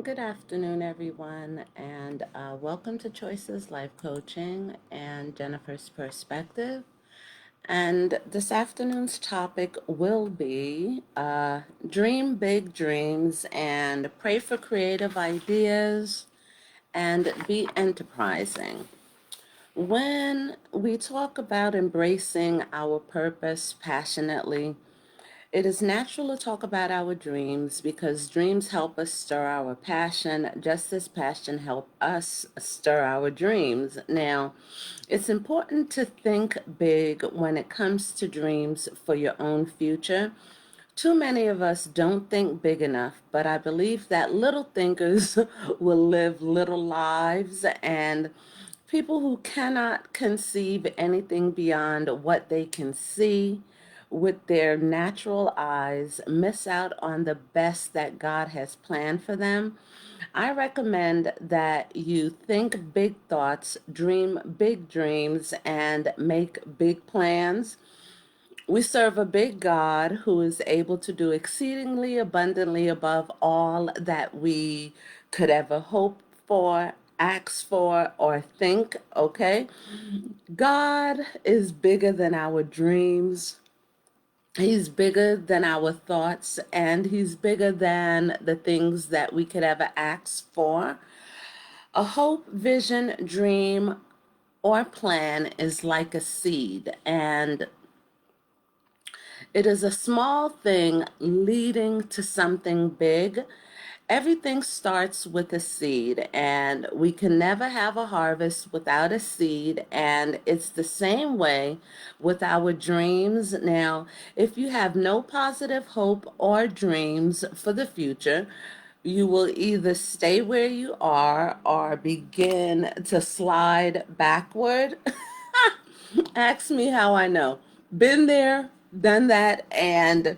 Good afternoon, everyone, and welcome to Choices Life Coaching and Jennifer's Perspective. And this afternoon's topic will be dream big dreams and pray for creative ideas and be enterprising. When we talk about embracing our purpose passionately, it is natural to talk about our dreams because dreams help us stir our passion, just as passion help us stir our dreams. Now, it's important to think big when it comes to dreams for your own future. Too many of us don't think big enough, but I believe that little thinkers will live little lives, and people who cannot conceive anything beyond what they can see with their natural eyes miss out on the best that God has planned for them. I recommend that you think big thoughts, dream big dreams, and make big plans. We serve a big God who is able to do exceedingly abundantly above all that we could ever hope for, ask for, or think, okay? God is bigger than our dreams. He's bigger than our thoughts, and he's bigger than the things that we could ever ask for. A hope, vision, dream, or plan is like a seed, and it is a small thing leading to something big. Everything starts with a seed, and we can never have a harvest without a seed. And it's the same way with our dreams. Now, if you have no positive hope or dreams for the future, you will either stay where you are or begin to slide backward. Ask me how I know. Been there, done that, and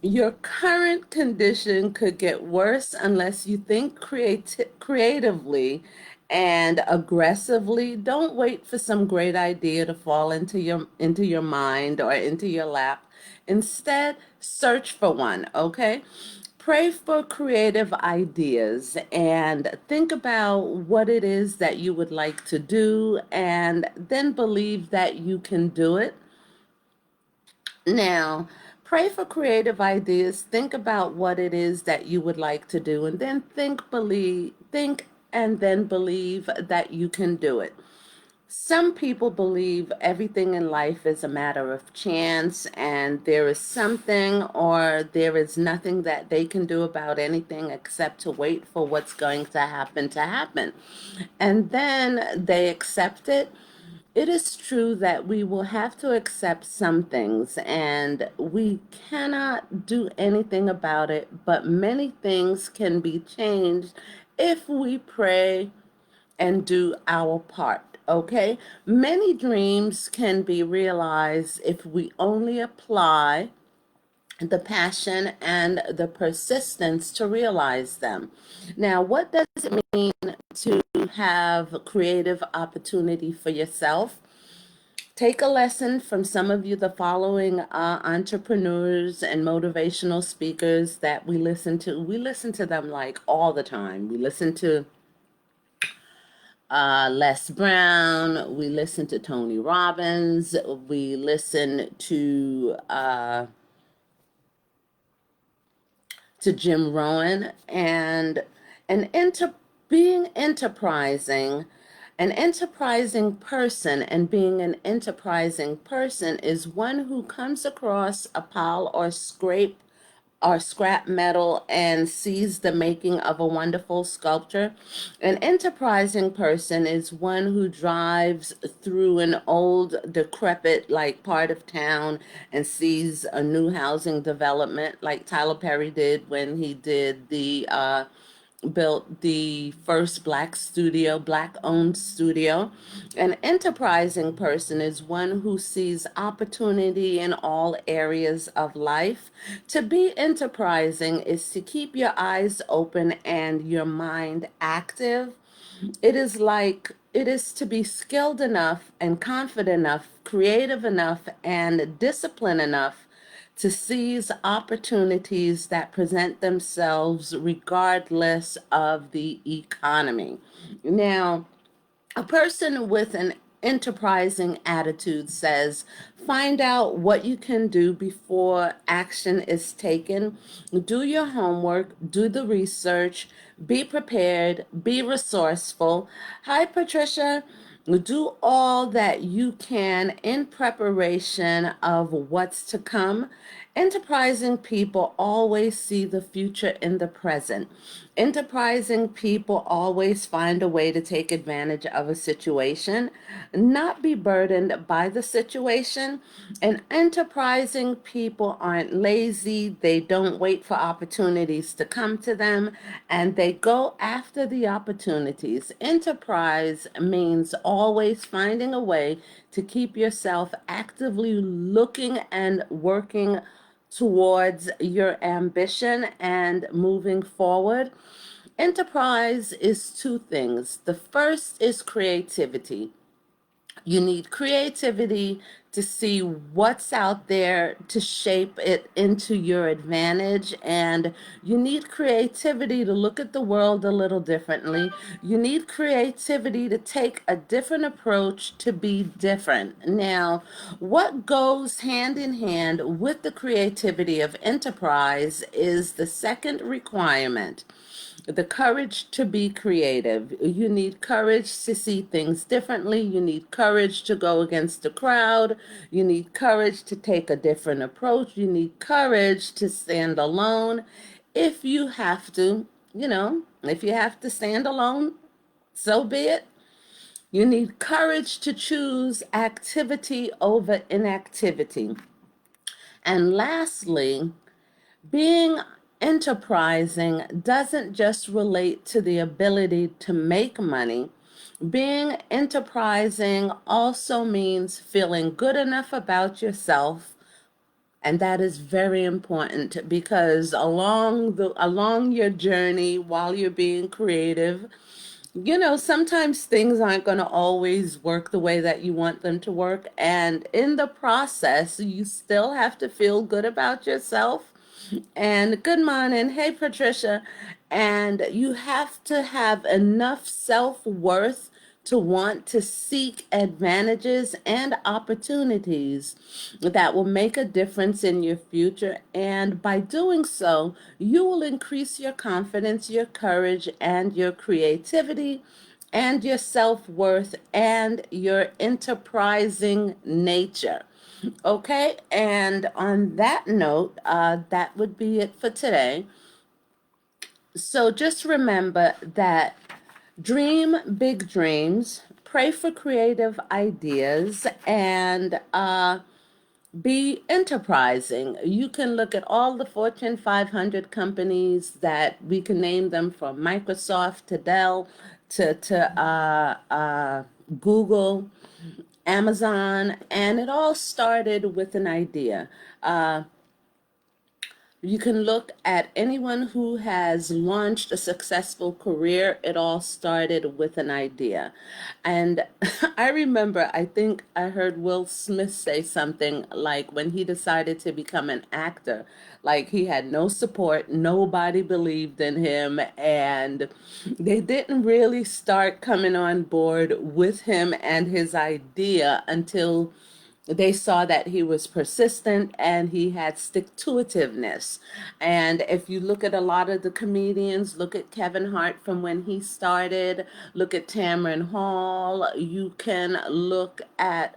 your current condition could get worse unless you think creatively and aggressively. Don't wait for some great idea to fall into your mind or into your lap. Instead, search for one, okay? Pray for creative ideas and think about what it is that you would like to do and then believe that you can do it. Now, pray for creative ideas. Think about what it is that you would like to do, and then think, and then believe that you can do it. Some people believe everything in life is a matter of chance, and there is something or there is nothing that they can do about anything except to wait for what's going to happen to happen. And then they accept it. It is true that we will have to accept some things and we cannot do anything about it, but many things can be changed if we pray and do our part, okay? Many dreams can be realized if we only apply the passion and the persistence to realize them. Now, what does it mean to have creative opportunity for yourself? Take a lesson from some of you, the following entrepreneurs and motivational speakers that we listen to. We listen to them like all the time. We listen to Les Brown. We listen to Tony Robbins. We listen to Jim Rohn, and an enter being enterprising. An enterprising person and being an enterprising person is one who comes across a pile or scrap metal and sees the making of a wonderful sculpture. An enterprising person is one who drives through an old, decrepit, like part of town and sees a new housing development, like Tyler Perry did when he did built the first black owned studio. An enterprising person is one who sees opportunity in all areas of life. To be enterprising is to keep your eyes open and your mind active. It is to be skilled enough and confident enough, creative enough, and disciplined enough to seize opportunities that present themselves regardless of the economy. Now, a person with an enterprising attitude says, find out what you can do before action is taken. Do your homework, do the research, be prepared, be resourceful. Hi, Patricia. Do all that you can in preparation of what's to come. Enterprising people always see the future in the present. Enterprising people always find a way to take advantage of a situation, not be burdened by the situation. And enterprising people aren't lazy, they don't wait for opportunities to come to them, and they go after the opportunities. Enterprise means always finding a way to keep yourself actively looking and working towards your ambition and moving forward. Enterprise is two things. The first is creativity. You need creativity to see what's out there to shape it into your advantage. And you need creativity to look at the world a little differently. You need creativity to take a different approach to be different. Now, what goes hand in hand with the creativity of enterprise is the second requirement: the courage to be creative. You need courage to see things differently. You need courage to go against the crowd. You need courage to take a different approach. You need courage to stand alone. If you have to, if you have to stand alone, so be it. You need courage to choose activity over inactivity. And lastly, being enterprising doesn't just relate to the ability to make money. Being enterprising also means feeling good enough about yourself, and that is very important because along your journey while you're being creative, sometimes things aren't going to always work the way that you want them to work, and in the process you still have to feel good about yourself. And good morning. Hey, Patricia. And you have to have enough self-worth to want to seek advantages and opportunities that will make a difference in your future. And by doing so, you will increase your confidence, your courage, and your creativity, and your self-worth, and your enterprising nature. Okay, and on that note, that would be it for today. So just remember that dream big dreams, pray for creative ideas, and be enterprising. You can look at all the Fortune 500 companies that we can name them, from Microsoft to Dell to Google, Amazon, and it all started with an idea. You can look at anyone who has launched a successful career. It all started with an idea. And I remember, I think I heard Will Smith say something like when he decided to become an actor, like he had no support, nobody believed in him, and they didn't really start coming on board with him and his idea until they saw that he was persistent and he had stick-to-itiveness. And if you look at a lot of the comedians, look at Kevin Hart from when he started, look at Tamron Hall, you can look at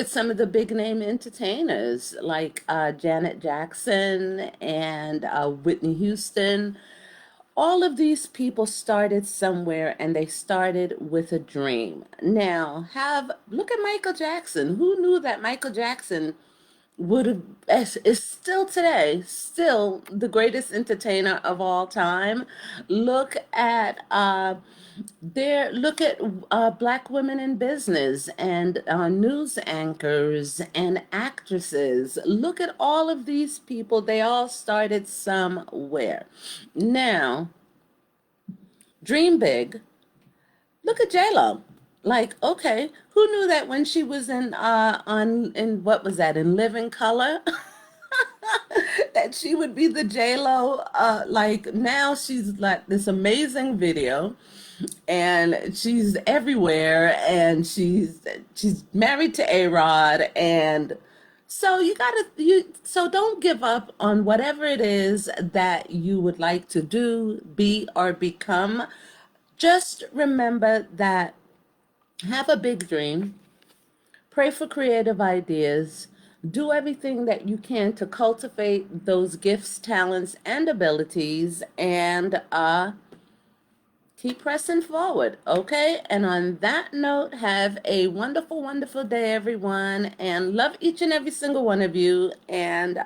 some of the big name entertainers like Janet Jackson and Whitney Houston. All of these people started somewhere, and they started with a dream. Now, look at Michael Jackson. Who knew that Michael Jackson would have is still today still the greatest entertainer of all time? Look at black women in business, and news anchors and actresses. Look at all of these people. They all started somewhere. Now, dream big. Look at Jayla. Like, okay, who knew that when she was in what was that, in Living Color? That she would be the J-Lo. Like now she's like this amazing video, and she's everywhere, and she's married to A-Rod, and so so don't give up on whatever it is that you would like to do, be, or become. Just remember that, have a big dream, pray for creative ideas, do everything that you can to cultivate those gifts, talents, and abilities, and keep pressing forward, okay? And on that note, have a wonderful, wonderful day, everyone, and love each and every single one of you. And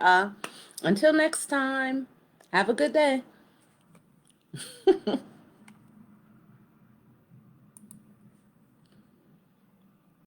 until next time, have a good day.